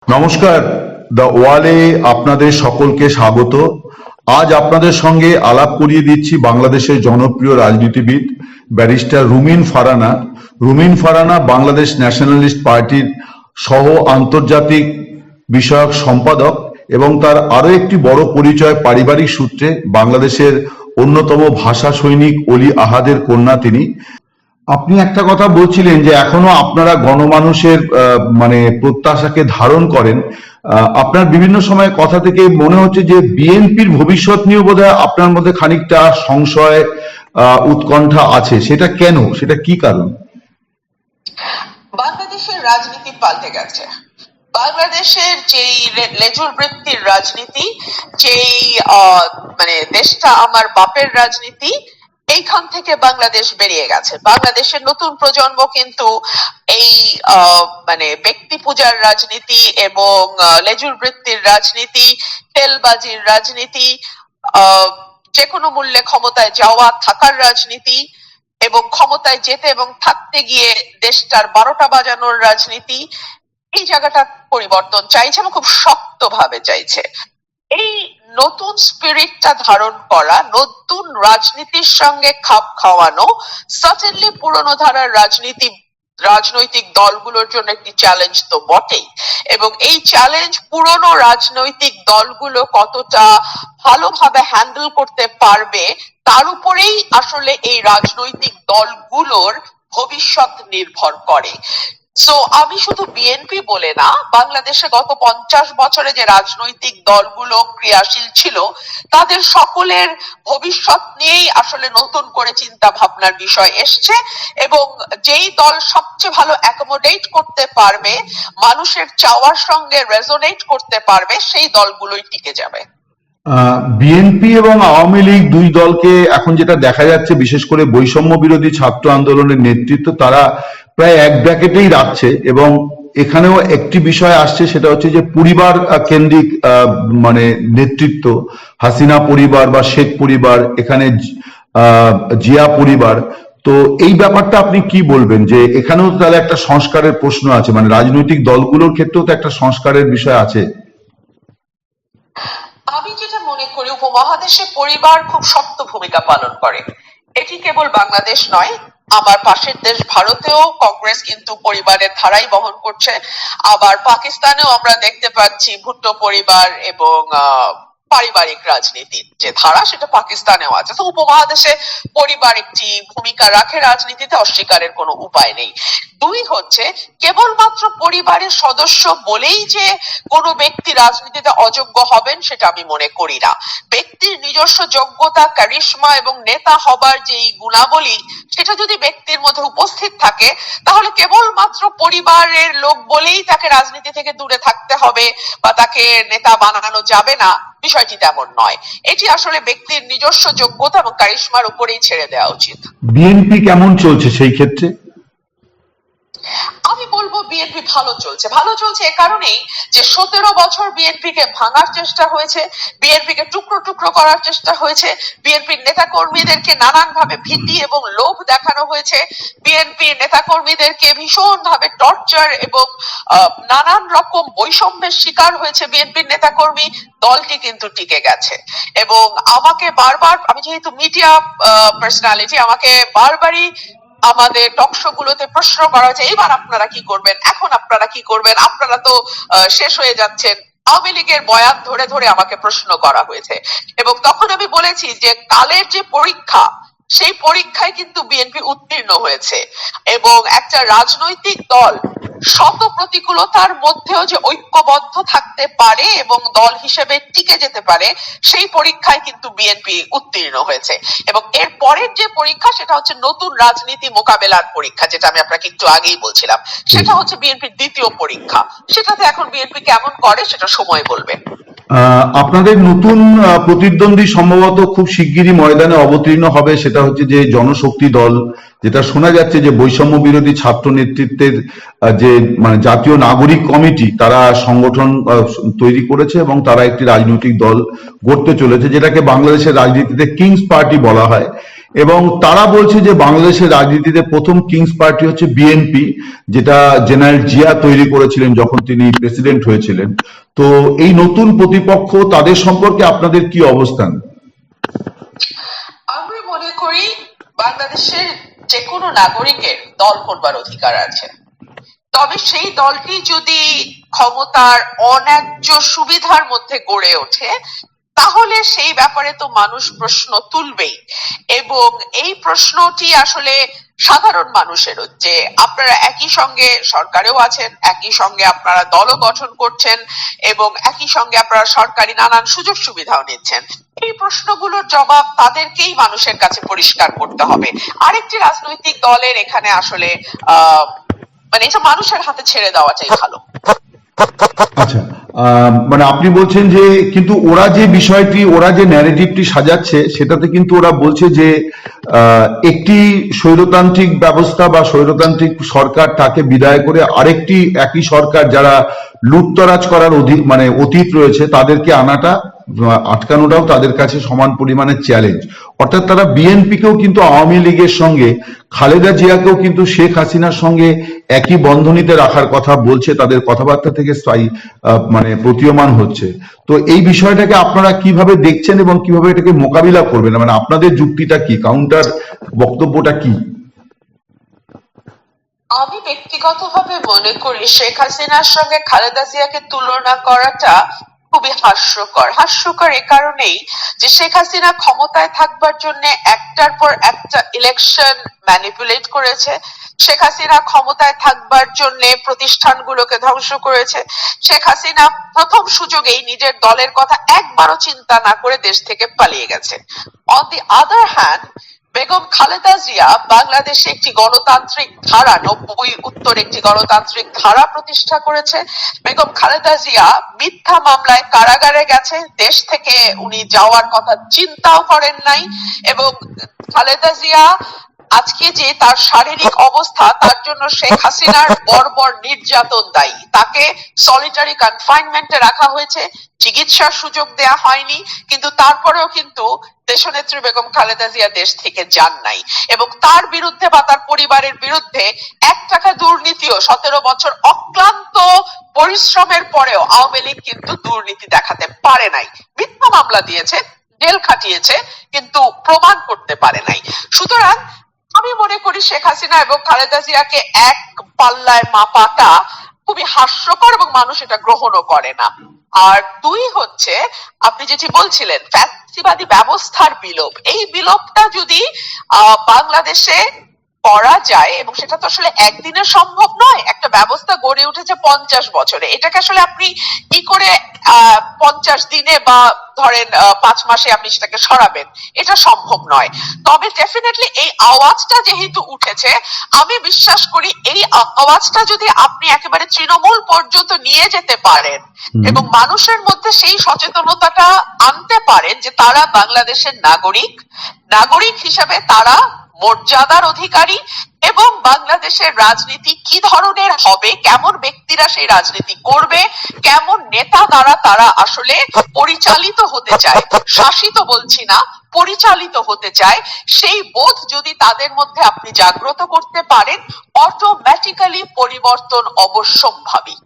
নমস্কার, দ্য ওয়ালে আপনাদের সকলকে স্বাগত। আজ আপনাদের সঙ্গে আলাপ করিয়ে দিচ্ছি বাংলাদেশের জনপ্রিয় রাজনীতিবিদ ব্যারিস্টার রুমিন ফারানা। রুমিন ফারানা বাংলাদেশ ন্যাশনালিস্ট পার্টির সহ আন্তর্জাতিক বিষয়ক সম্পাদক এবং তার আরো একটি বড় পরিচয় পারিবারিক সূত্রে বাংলাদেশের অন্যতম ভাষা সৈনিক অলি আহাদের কন্যা তিনি। আপনি একটা কথা বলছিলেন যে এখনো আপনারা গণমানুষের মানে প্রত্যাশাকে ধারণ করেন। আপনার বিভিন্ন সময় কথা থেকে মনে হচ্ছে যে বিএনপির ভবিষ্যৎ নিয়ে বোধহয় আপনার মধ্যে খানিকটা সংশয় উৎকণ্ঠা আছে। সেটা কেন? সেটা কি কারণ? বাংলাদেশের রাজনীতি পাল্টে গেছে। বাংলাদেশের যেই লেজুর বৃত্তির রাজনীতি, যেই মানে দেশটা আমার বাপের রাজনীতি, এইখান থেকে বাংলাদেশ বেরিয়ে গেছে। বাংলাদেশের নতুন প্রজন্ম কিন্তু এই মানে ব্যক্তি পূজার রাজনীতি এবং লেজুর বৃত্তির রাজনীতি, তেলবাজির রাজনীতি, যে কোনো মূল্যে ক্ষমতায় যাওয়া থাকার রাজনীতি এবং ক্ষমতায় যেতে এবং থাকতে গিয়ে দেশটার 12টা বাজানোর রাজনীতি, এই জায়গাটা পরিবর্তন চাইছে এবং খুব শক্তভাবে চাইছে। এই নতুন স্পিরিটটা ধারণ করা, নতুন রাজনীতির সঙ্গে খাপ খাওয়ানো সার্টেনলি পুরনো ধারার রাজনৈতিক দলগুলোর জন্য একটি চ্যালেঞ্জ তো বটেই, এবং এই চ্যালেঞ্জ পুরনো রাজনৈতিক দলগুলো কতটা ভালোভাবে হ্যান্ডেল করতে পারবে তার উপরেই আসলে এই রাজনৈতিক দলগুলোর ভবিষ্যৎ নির্ভর করে। সো আমি শুধু বিএনপি বলে না, বাংলাদেশে গত 50 বছরে যে রাজনৈতিক দলগুলো ক্রিয়াশীল ছিল তাদের সকলের ভবিষ্যৎ নিয়েই আসলে নতুন করে চিন্তা ভাবনার বিষয় এসছে, এবং যেই দল সবচেয়ে ভালো অ্যাকোমোডেট করতে পারবে, মানুষের চাওয়ার সঙ্গে রেজোনেট করতে পারবে, সেই দলগুলোই টিকে যাবে। বিএনপি এবং আওয়ামী লীগ দুই দলকে এখন যেটা দেখা যাচ্ছে, বিশেষ করে বৈষম্য বিরোধী ছাত্র আন্দোলনের নেতৃত্ব তারা প্রায় এক ব্র্যাকেটেই রাখছে, এবং এখানেও একটি বিষয় আসছে, সেটা হচ্ছে যে পরিবার কেন্দ্রিক মানে নেতৃত্ব, হাসিনা পরিবার বা শেখ পরিবার, এখানে জিয়া পরিবার। তো এই ব্যাপারটা আপনি কি বলবেন যে এখানেও তাহলে একটা সংস্কারের প্রশ্ন আছে, মানে রাজনৈতিক দলগুলোর ক্ষেত্রেও তো একটা সংস্কারের বিষয় আছে? আমি যেটা মনে করি, উপমহাদেশে পরিবার খুব শক্ত ভূমিকা পালন করে। এটি কেবল বাংলাদেশ নয়, আমার পাশের দেশ ভারতেও কংগ্রেস কিন্তু পরিবারের ধারাই বহন করছে। আবার পাকিস্তানেও আমরা দেখতে পাচ্ছি ভুট্টো পরিবার এবং পারিবারিক রাজনীতির যে ধারা, সেটা পাকিস্তানেও আছে। তো উপমহাদেশে পরিবার একটি ভূমিকা রাখে রাজনীতিতে, অস্বীকারের কোনো উপায় নেই। দুই হচ্ছে, কেবলমাত্র পরিবারের সদস্য বলেই যে কোনো ব্যক্তি রাজনীতিতে অযোগ্য হবেন সেটা আমি মনে করি না। ব্যক্তির নিজস্ব যোগ্যতা, ক্যারিশমা এবং নেতা হবার যেই গুণাবলী, সেটা যদি ব্যক্তির মধ্যে উপস্থিত থাকে, তাহলে কেবলমাত্র পরিবারের লোক বলেই তাকে রাজনীতি থেকে দূরে থাকতে হবে বা তাকে নেতা বানানো যাবে না, বিষয়টি তেমন নয়। এটি আসলে ব্যক্তির নিজস্ব যোগ্যতা এবং কারিশমার উপরেই ছেড়ে দেওয়া উচিত। বিএনপি কেমন চলছে সেই ক্ষেত্রে? আমি বলবো বিএনপি ভালো চলছে। ভালো চলছে এ কারণেই যে 17 বছর বিএনপি কে ভাঙার চেষ্টা হয়েছে, বিএনপি কে টুকরো টুকরো করার চেষ্টা হয়েছে, বিএনপির নেতা কর্মীদেরকে নানান ভাবে ভীতি এবং লোভ দেখানো হয়েছে, বিএনপির নেতা কর্মীদেরকে ভীষণ ভাবে টর্চার এবং নানান রকম বৈষম্যের শিকার হয়েছে বিএনপির নেতা কর্মী। দলটি কিন্তু টিকে গেছে, এবং আমাকে বারবার, আমি যেহেতু মিডিয়া পার্সোনালিটি, আমাকে বারবারই আমাদের টকশো গুলোতে প্রশ্ন করা হয়েছে, এবার আপনারা কি করবেন, এখন আপনারা কি করবেন, আপনারা তো শেষ হয়ে যাচ্ছেন। আওয়ামী লীগের বয়ান ধরে ধরে আমাকে প্রশ্ন করা হয়েছে, এবং তখন আমি বলেছি যে কালের যে পরীক্ষা, সেই পরীক্ষায় কিন্তু বিএনপি উত্তীর্ণ হয়েছে, এবং একটা রাজনৈতিক দল শত প্রতিকূলতার মধ্যেও যে ঐক্যবদ্ধ থাকতে পারে এবং দল হিসেবে টিকে যেতে পারে, সেই পরীক্ষায় কিন্তু বিএনপি উত্তীর্ণ হয়েছে। এবং এর পরের যে পরীক্ষা, সেটা হচ্ছে নতুন রাজনীতি মোকাবেলার পরীক্ষা, যেটা আমি আপনাকে একটু আগেই বলছিলাম, সেটা হচ্ছে বিএনপির দ্বিতীয় পরীক্ষা। সেটাতে এখন বিএনপি কেমন করে সেটা সময় বলবে। আপনাদের নতুন প্রতিদ্বন্দ্বী সম্ভবত খুব শিগগিরই ময়দানে অবতীর্ণ হবে, সেটা হচ্ছে যে জনশক্তি দল, যেটা শোনা যাচ্ছে যে বৈষম্য বিরোধী ছাত্র নেতৃত্বের যে মানে জাতীয় নাগরিক কমিটি, তারা সংগঠন তৈরি করেছে এবং তারা একটি রাজনৈতিক দল গড়তে চলেছে, যেটাকে বাংলাদেশের রাজনীতিতে কিংস পার্টি বলা হয়। এবং তারা বলছে যে বাংলাদেশের রাজনীতিতে প্রথম কিংস পার্টি হচ্ছে বিএনপি, যেটা জেনারেল জিয়া তৈরি করেছিলেন যখন তিনি প্রেসিডেন্ট হয়েছিলেন। তো এই নতুন প্রতিপক্ষ, তাদের সম্পর্কে আপনাদের কি অবস্থান? আমি মনে করি বাংলাদেশের যে কোনো নাগরিকের দল করবার অধিকার আছে, তবে সেই দলটি যদি ক্ষমতার অন্যায্য সুবিধার মধ্যে গড়ে ওঠে তাহলে সেই ব্যাপারে তো মানুষ প্রশ্ন তুলবেই। এবং এই প্রশ্নটি আসলে সাধারণ মানুষেরও, যে আপনারা একই সঙ্গে সরকারেও আছেন, একই সঙ্গে আপনারা দলও গঠন করছেন এবং একই সঙ্গে আপনারা সরকারি নানান সুযোগ সুবিধাও নিচ্ছেন। এই প্রশ্নগুলোর জবাব তাদেরকেই মানুষের কাছে পরিষ্কার করতে হবে। আরেকটি রাজনৈতিক দলের এখানে আসলে মানে এটা মানুষের হাতে ছেড়ে দেওয়াটাই ভালো। আচ্ছা, মানে আপনি বলছেন যে কিন্তু ওরা যে বিষয়টি, ওরা যে ন্যারেটিভটি সাজাচ্ছে সেটাতে কিন্তু ওরা বলছে যে একটি স্বৈরতান্ত্রিক ব্যবস্থা বা স্বৈরতান্ত্রিক সরকার তাকে বিদায় করে আরেকটি একই সরকার যারা লুটতরাজ করার মানে অতীত রয়েছে তাদেরকে আনাটা, আটকানোটাও তাদের কাছে সমান পরিমাণে চ্যালেঞ্জ। অর্থাৎ তারা বিএনপিকেও কিন্তু আওয়ামী লীগের সঙ্গে, খালেদা জিয়াকেও কিন্তু শেখ হাসিনার সঙ্গে একই বন্ধনীতে রাখার কথা বলছে, তাদের কথাবার্তা থেকে স্থায়ী মানে প্রতীয়মান হচ্ছে। তো এই বিষয়টাকে আপনারা কিভাবে দেখছেন এবং কিভাবে এটাকে মোকাবিলা করবেন, মানে আপনাদের যুক্তিটা কি, কাউন্টার বক্তব্যটা কি? আমি ব্যক্তিগতভাবে মনে করি শেখ হাসিনার সঙ্গে খালেদা জিয়াকে তুলনা করাটা খুবই হাস্যকর। হাস্যকর এ কারণেই যে শেখ হাসিনা ক্ষমতায় থাকবার জন্য একটার পর একটা ইলেকশন ম্যানিপুলেট করেছে, শেখ হাসিনা ক্ষমতায় থাকবার জন্য প্রতিষ্ঠানগুলোকে ধ্বংস করেছে, শেখ হাসিনা প্রথম সুযোগেই নিজের দলের কথা একবারও চিন্তা না করে দেশ থেকে পালিয়ে গেছে। On the other hand Begum Khaleda Zia বাংলাদেশে একটি গণতান্ত্রিক ধারা, 90 উত্তর একটি গণতান্ত্রিক ধারা প্রতিষ্ঠা করেছে। বেগম খালেদা জিয়া মিথ্যা মামলায় কারাগারে গেছে, দেশ থেকে উনি যাওয়ার কথা চিন্তাও করেন নাই। এবং খালেদা জিয়া আজকে যে তার শারীরিক অবস্থা, তার জন্য শেখ হাসিনার বর্বর নির্যাতন দায়ী। তাকে সলিটারি কনফাইনমেন্টে রাখা হয়েছে, চিকিৎসার সুযোগ দেয়া হয়নি, কিন্তু তারপরেও কিন্তু দেশনেত্রী বেগম খালেদা জিয়া দেশ থেকে যান নাই। এবং তার বিরুদ্ধে বা তার পরিবারের বিরুদ্ধে 1 টাকা দুর্নীতিও 17 বছর অক্লান্ত পরিশ্রমের পরেও আওয়ামী লীগ কিন্তু দুর্নীতি দেখাতে পারে নাই। মিথ্যা মামলা দিয়েছে, জেল খাটিয়েছে, কিন্তু প্রমাণ করতে পারে নাই। সুতরাং আমি মনে করি শেখ হাসিনা এবং খালেদা জিয়াকে এক পাল্লায় মাপাটা খুবই হাস্যকর এবং মানুষ এটা গ্রহণও করে না। আর 2 হচ্ছে আপনি যেটি বলছিলেন ফ্যাসিবাদী ব্যবস্থার বিলোপ, এই বিলোপটা যদি বাংলাদেশে করা যায়, এবং সেটা তো আসলে একদিনে সম্ভব নয়, একটা ব্যবস্থা গড়ে উঠেছে 50 বছরে, এটাকে আসলে আপনি কি করে 50 দিনে বা ধরেন 5 মাসে আপনি সেটাকে সরাবেন, এটা সম্ভব নয়। তবে ডেফিনেটলি এই আওয়াজটা যেহেতু উঠেছে, আমি বিশ্বাস করি এই আওয়াজটা যদি আপনি একেবারে তৃণমূল পর্যন্ত নিয়ে যেতে পারেন এবং মানুষের মধ্যে সেই সচেতনতাটা আনতে পারেন যে তারা বাংলাদেশের নাগরিক, নাগরিক হিসাবে তারা মর্যাদার অধিকারী, এবং বাংলাদেশের রাজনীতি কি ধরনের হবে, কেমন ব্যক্তিরা সেই রাজনীতি করবে, কেমন নেতা দ্বারা তারা আসলে পরিচালিত হতে চায়, শাসিত বলছি না, পরিচালিত হতে চায়, সেই বোধ যদি তাদের মধ্যে আপনি জাগ্রত করতে পারেন, অটোমেটিক্যালি পরিবর্তন অবশ্যম্ভাবী।